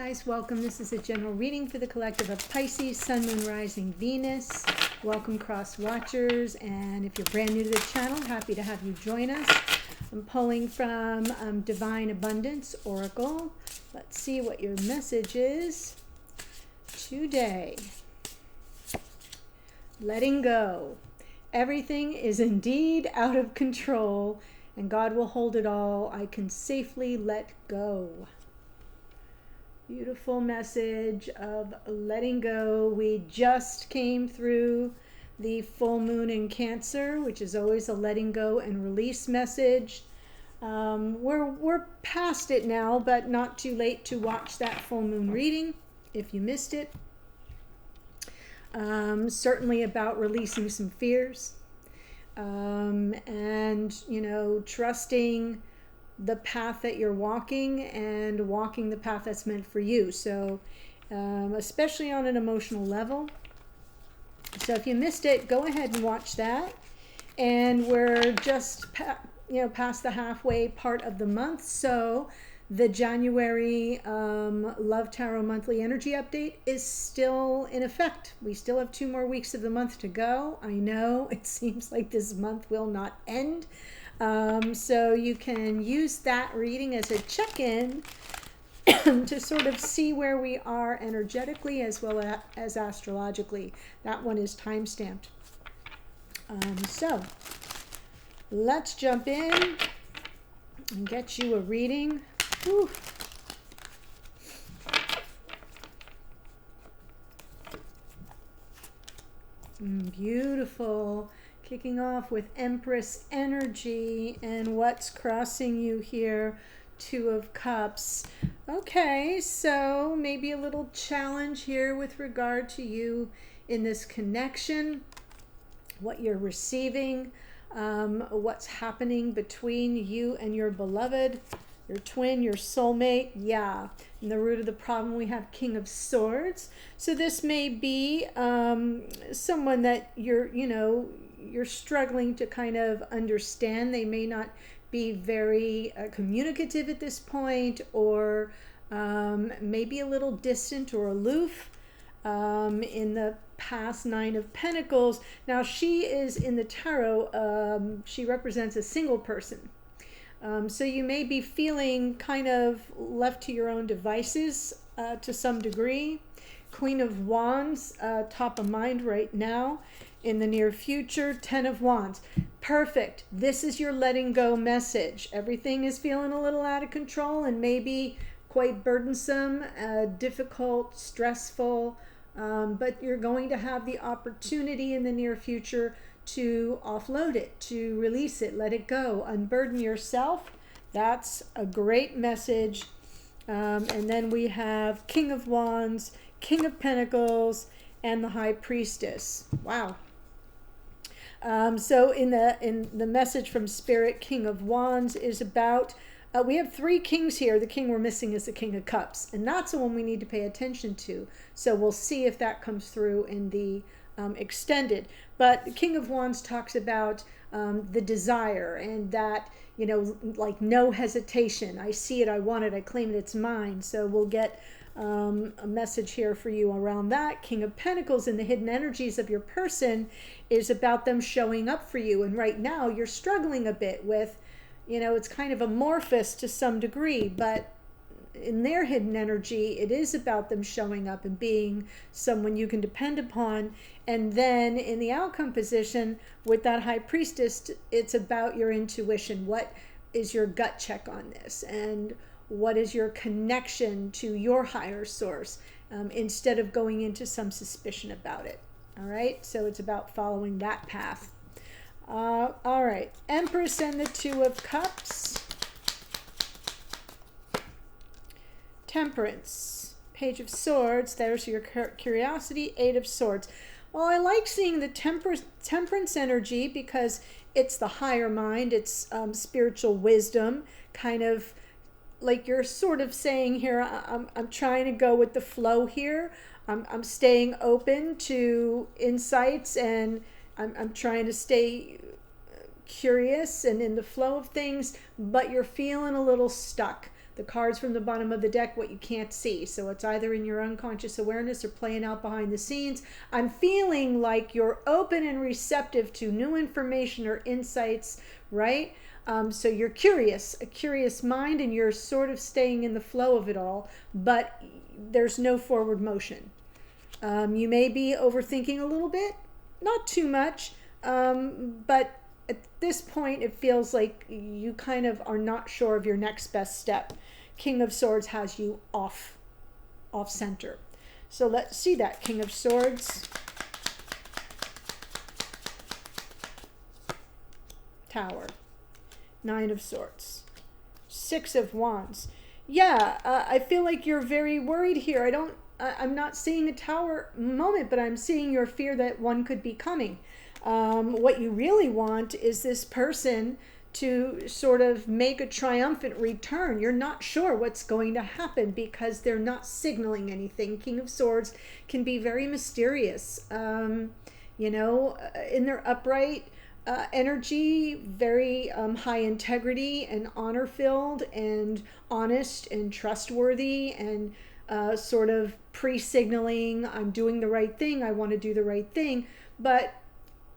guys, welcome. This is a general reading for the collective of Pisces, Sun, Moon, Rising, Venus. Welcome, cross watchers, and if you're brand new to the channel, happy to have you join us. I'm pulling from Divine Abundance Oracle. Let's see what your message is today. Letting go. Everything is indeed out of control, and God will hold it all. I can safely let go. Beautiful message of letting go. We just came through the full moon in Cancer, which is always a letting go and release message. We're past it now, but not too late to watch that full moon reading if you missed it. Certainly about releasing some fears, and trusting the path that you're walking and walking the path that's meant for you. So especially on an emotional level. So if you missed it, go ahead and watch that. And we're just past the halfway part of the month. So the January Love Tarot Monthly Energy Update is still in effect. We still have 2 more weeks of the month to go. I know it seems like this month will not end. So you can use that reading as a check-in to sort of see where we are energetically as well as astrologically. That one is time-stamped. So let's jump in and get you a reading. Whew. Beautiful. Kicking off with Empress energy, and what's crossing you here? 2 of Cups. Okay, so maybe a little challenge here with regard to you in this connection, what you're receiving, what's happening between you and your beloved, your twin, your soulmate. Yeah, in the root of the problem we have King of Swords. So this may be someone that you're struggling to kind of understand. They may not be very communicative at this point, or maybe a little distant or aloof. In the past 9 of Pentacles. Now she is in the tarot, she represents a single person. So you may be feeling kind of left to your own devices to some degree. Queen of Wands, top of mind right now. In the near future, 10 of Wands. Perfect. This is your letting go message. Everything is feeling a little out of control and maybe quite burdensome, difficult, stressful, but you're going to have the opportunity in the near future to offload it, to release it, let it go, unburden yourself. That's a great message. And then we have King of Wands, King of Pentacles, and the High Priestess. Wow. So in the message from Spirit, King of Wands is about, we have 3 kings here. The king we're missing is the King of Cups, and that's the one we need to pay attention to. So we'll see if that comes through in the extended. But the King of Wands talks about the desire, and that, like no hesitation. I see it, I want it, I claim it, it's mine. So we'll get a message here for you around that. King of Pentacles and the hidden energies of your person is about them showing up for you. And right now you're struggling a bit with, it's kind of amorphous to some degree, but in their hidden energy, it is about them showing up and being someone you can depend upon. And then in the outcome position with that High Priestess, it's about your intuition. What is your gut check on this? And what is your connection to your higher source, instead of going into some suspicion about it? All right, so it's about following that path. All right, Empress and the 2 of Cups. Temperance, Page of Swords. There's your curiosity, 8 of Swords. Well, I like seeing the temperance energy because it's the higher mind. It's spiritual wisdom, kind of like you're sort of saying here, I'm trying to go with the flow here. I'm staying open to insights, and I'm trying to stay curious and in the flow of things, but you're feeling a little stuck. The cards from the bottom of the deck, what you can't see. So it's either in your unconscious awareness or playing out behind the scenes. I'm feeling like you're open and receptive to new information or insights, right? So you're curious, a curious mind, and you're sort of staying in the flow of it all, but there's no forward motion. You may be overthinking a little bit, not too much, but at this point it feels like you kind of are not sure of your next best step. King of Swords has you off center. So let's see that. King of Swords, Tower, Nine of Swords, Six of Wands. Yeah, I feel like you're very worried here. I'm not seeing a Tower moment, but I'm seeing your fear that one could be coming. What you really want is this person to sort of make a triumphant return. You're not sure what's going to happen because they're not signaling anything. King of Swords can be very mysterious. You know, in their upright energy, very high integrity and honor-filled and honest and trustworthy, and sort of pre-signaling, I'm doing the right thing, I want to do the right thing, but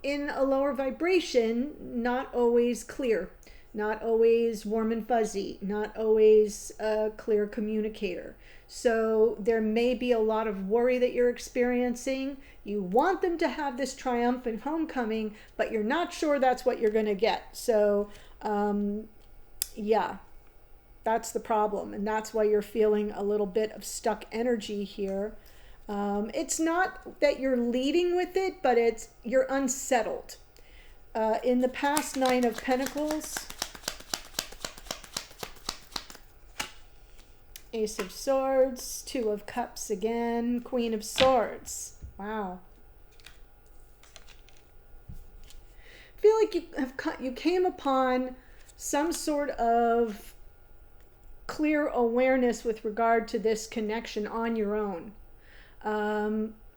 in a lower vibration, not always clear, not always warm and fuzzy, not always a clear communicator. So there may be a lot of worry that you're experiencing. You want them to have this triumphant homecoming, but you're not sure that's what you're going to get. So yeah, that's the problem. And that's why you're feeling a little bit of stuck energy here. It's not that you're leading with it, but you're unsettled. In the past, Nine of Pentacles, Ace of Swords, Two of Cups again, Queen of Swords. Wow. I feel like you came upon some sort of clear awareness with regard to this connection on your own.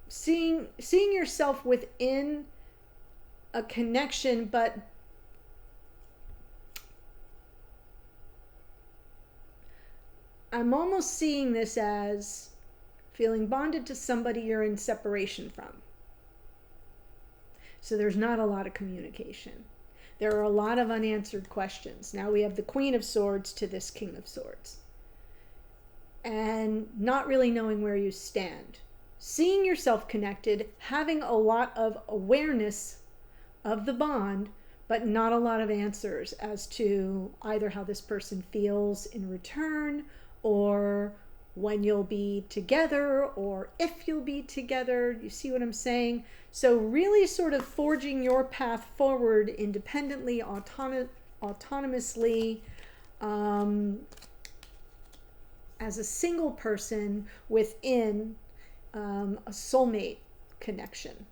Seeing yourself within a connection, but I'm almost seeing this as feeling bonded to somebody you're in separation from. So there's not a lot of communication. There are a lot of unanswered questions. Now we have the Queen of Swords to this King of Swords. And not really knowing where you stand. Seeing yourself connected, having a lot of awareness of the bond, but not a lot of answers as to either how this person feels in return, or when you'll be together, or if you'll be together. You see what I'm saying? So really sort of forging your path forward independently, autonomously, as a single person within a soulmate connection.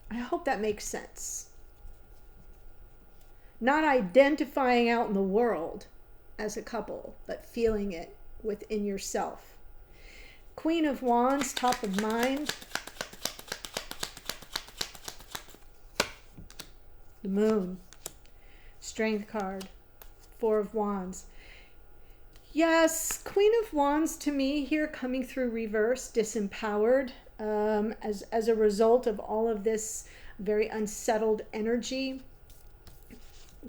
I hope that makes sense. Not identifying out in the world as a couple, but feeling it within yourself. Queen of Wands, top of mind. The Moon. Strength card. Four of Wands. Yes, Queen of Wands to me here coming through reverse, disempowered, as a result of all of this very unsettled energy,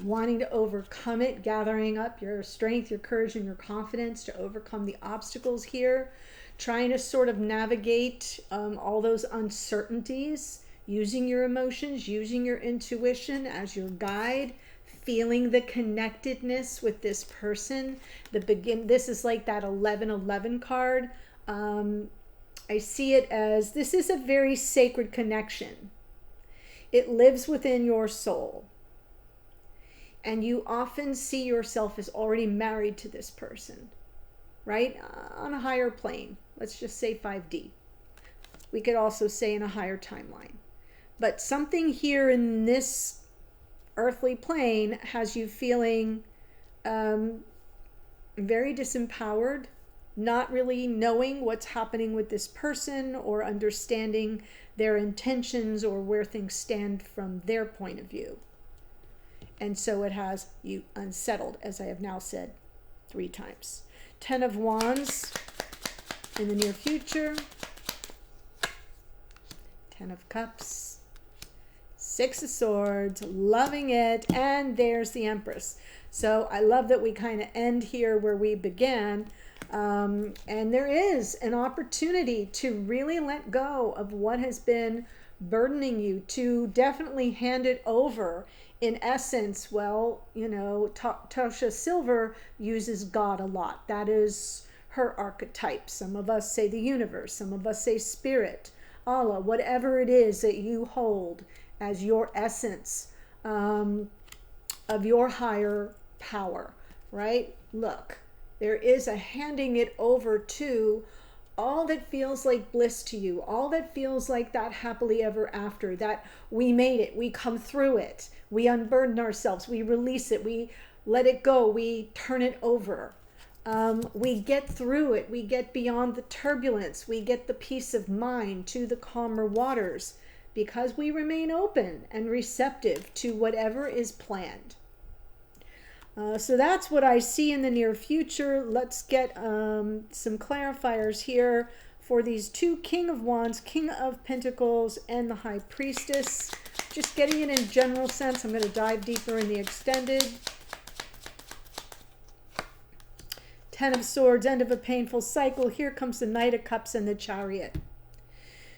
wanting to overcome it, gathering up your strength, your courage, and your confidence to overcome the obstacles here, trying to sort of navigate all those uncertainties, using your emotions, using your intuition as your guide, feeling the connectedness with this person. This is like that 1111 card. I see it as this is a very sacred connection. It lives within your soul. And you often see yourself as already married to this person, right? On a higher plane. Let's just say 5D. We could also say in a higher timeline. But something here in this earthly plane has you feeling very disempowered, not really knowing what's happening with this person or understanding their intentions or where things stand from their point of view. And so it has you unsettled, as I have now said 3 times. Ten of Wands in the near future. Ten of Cups. Six of Swords, loving it. And there's the Empress. So I love that we kind of end here where we began. And there is an opportunity to really let go of what has been burdening you, to definitely hand it over. In essence, well, you know, Tasha Silver uses God a lot. That is her archetype. Some of us say the universe. Some of us say spirit, Allah, whatever it is that you hold as your essence of your higher power, right? Look, there is a handing it over to all that feels like bliss to you, all that feels like that happily ever after, that we made it, we come through it, we unburden ourselves, we release it, we let it go, we turn it over. We get through it, we get beyond the turbulence, we get the peace of mind to the calmer waters because we remain open and receptive to whatever is planned. So that's what I see in the near future. Let's get some clarifiers here for these two: King of Wands, King of Pentacles, and the High Priestess. Just getting it in general sense. I'm going to dive deeper in the extended. Ten of Swords, end of a painful cycle. Here comes the Knight of Cups and the Chariot.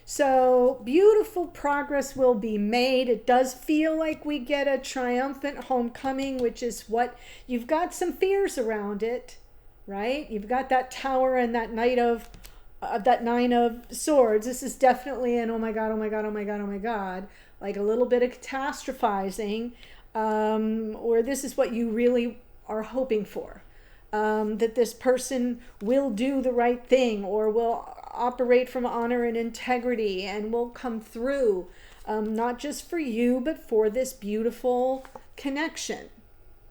So beautiful progress will be made. It does feel like we get a triumphant homecoming, which is what you've got some fears around it, right? You've got that Tower and that Knight of that Nine of Swords. This is definitely an oh my God, oh my God, oh my God, oh my God, like a little bit of catastrophizing, or this is what you really are hoping for. That this person will do the right thing or will operate from honor and integrity and will come through, not just for you, but for this beautiful connection.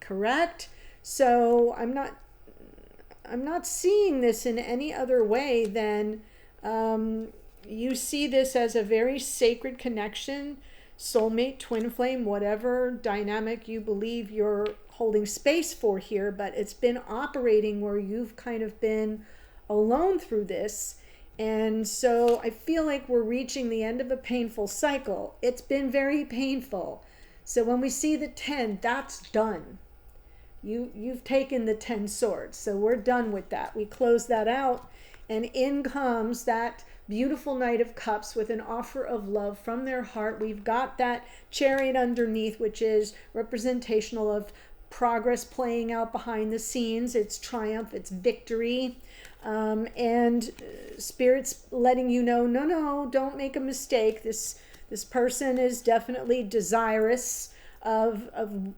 Correct? So I'm not seeing this in any other way than you see this as a very sacred connection, soulmate, twin flame, whatever dynamic you believe you're holding space for here, but it's been operating where you've kind of been alone through this. And so I feel like we're reaching the end of a painful cycle. It's been very painful. So when we see the 10, that's done. You've taken the 10 swords. So we're done with that. We close that out. And in comes that beautiful Knight of Cups with an offer of love from their heart. We've got that Chariot underneath, which is representational of progress playing out behind the scenes. It's triumph, it's victory. And Spirit's letting you know, no, don't make a mistake. This person is definitely desirous of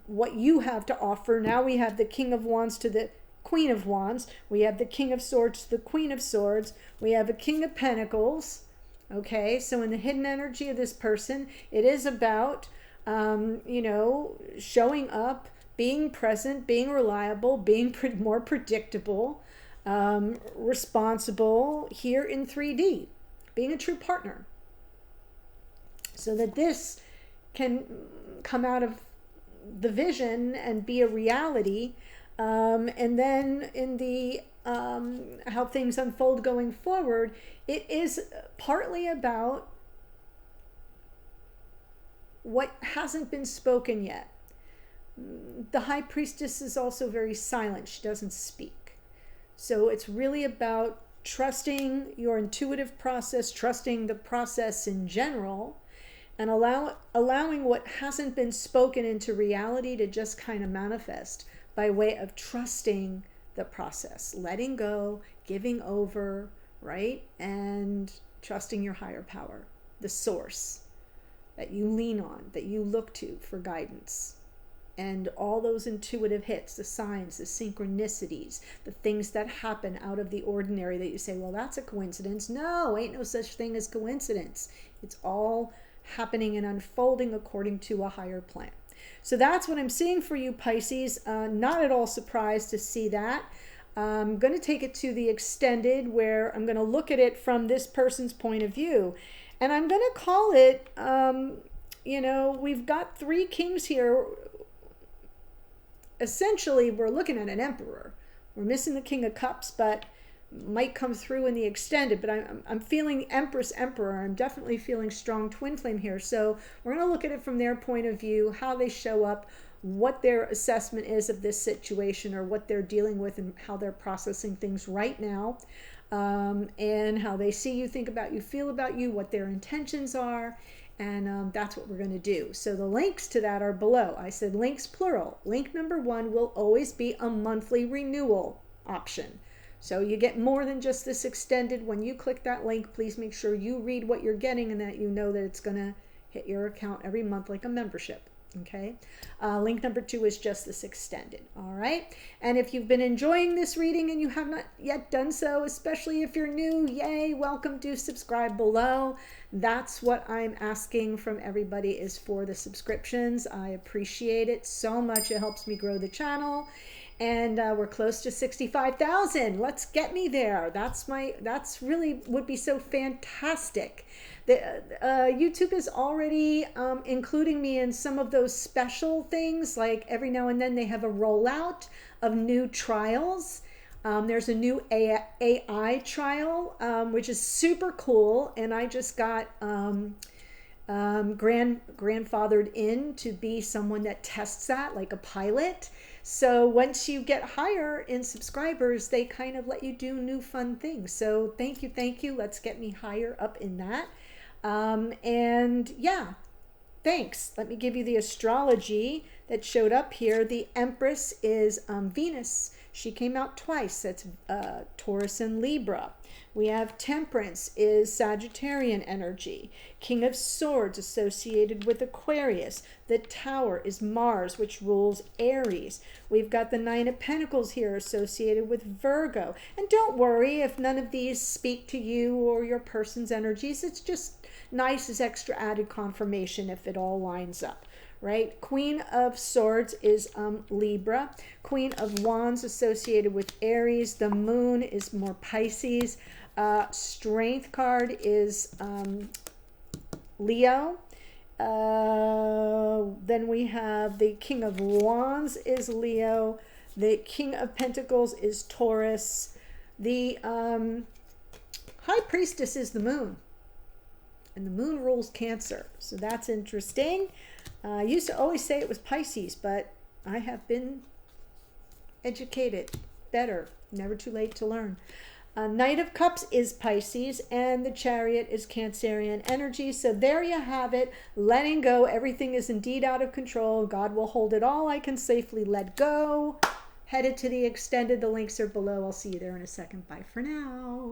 what you have to offer. Now we have the King of Wands to the Queen of Wands. We have the King of Swords to the Queen of Swords. We have a King of Pentacles. Okay, so in the hidden energy of this person, it is about, showing up, being present, being reliable, being more predictable, responsible here in 3D, being a true partner, so that this can come out of the vision and be a reality. And then in the how things unfold going forward, it is partly about what hasn't been spoken yet. The High Priestess is also very silent. She doesn't speak. So it's really about trusting your intuitive process, trusting the process in general, and allowing what hasn't been spoken into reality to just kind of manifest by way of trusting the process, letting go, giving over, right? And trusting your higher power, the source that you lean on, that you look to for guidance. And all those intuitive hits, the signs, the synchronicities, the things that happen out of the ordinary that you say, well, that's a coincidence. No, ain't no such thing as coincidence. It's all happening and unfolding according to a higher plan. So that's what I'm seeing for you, Pisces. Not at all surprised to see that. I'm going to take it to the extended, where I'm going to look at it from this person's point of view. And I'm going to call it, we've got three kings here. Essentially, we're looking at an emperor. We're missing the King of Cups, but might come through in the extended. But I'm feeling Empress, Emperor. I'm definitely feeling strong twin flame here. So we're going to look at it from their point of view, how they show up, what their assessment is of this situation, or what they're dealing with and how they're processing things right now, and how they see you, think about you, feel about you, what their intentions are. And that's what we're going to do. So the links to that are below. I said links plural. Link number 1 will always be a monthly renewal option. So you get more than just this extended. When you click that link, please make sure you read what you're getting and that you know that it's going to hit your account every month like a membership. Okay. Link number 2 is just this extended. All right. And if you've been enjoying this reading and you have not yet done so, especially if you're new, yay, welcome. Do subscribe below. That's what I'm asking from everybody, is for the subscriptions. I appreciate it so much. It helps me grow the channel. And we're close to 65,000. Let's get me there. That's really would be so fantastic. YouTube is already including me in some of those special things. Like every now and then they have a rollout of new trials. There's a new AI trial, which is super cool. And I just got grandfathered in to be someone that tests that, like a pilot. So once you get higher in subscribers, they kind of let you do new fun things. So thank you. Let's get me higher up in that. And yeah, thanks. Let me give you the astrology that showed up here. The Empress is Venus. She came out twice. That's Taurus and Libra. We have Temperance is Sagittarian energy. King of Swords associated with Aquarius. The Tower is Mars, which rules Aries. We've got the Nine of Pentacles here associated with Virgo. And don't worry if none of these speak to you or your person's energies. It's just nice as extra added confirmation if it all lines up. Right? Queen of Swords is Libra. Queen of Wands associated with Aries. The Moon is more Pisces. Strength card is Leo. Then we have the King of Wands is Leo. The King of Pentacles is Taurus. The High Priestess is the Moon. And the Moon rules Cancer. So that's interesting. I used to always say it was Pisces, but I have been educated better. Never too late to learn. Knight of Cups is Pisces, and the Chariot is Cancerian energy. So there you have it. Letting go. Everything is indeed out of control. God will hold it all. I can safely let go. Headed to the extended. The links are below. I'll see you there in a second. Bye for now.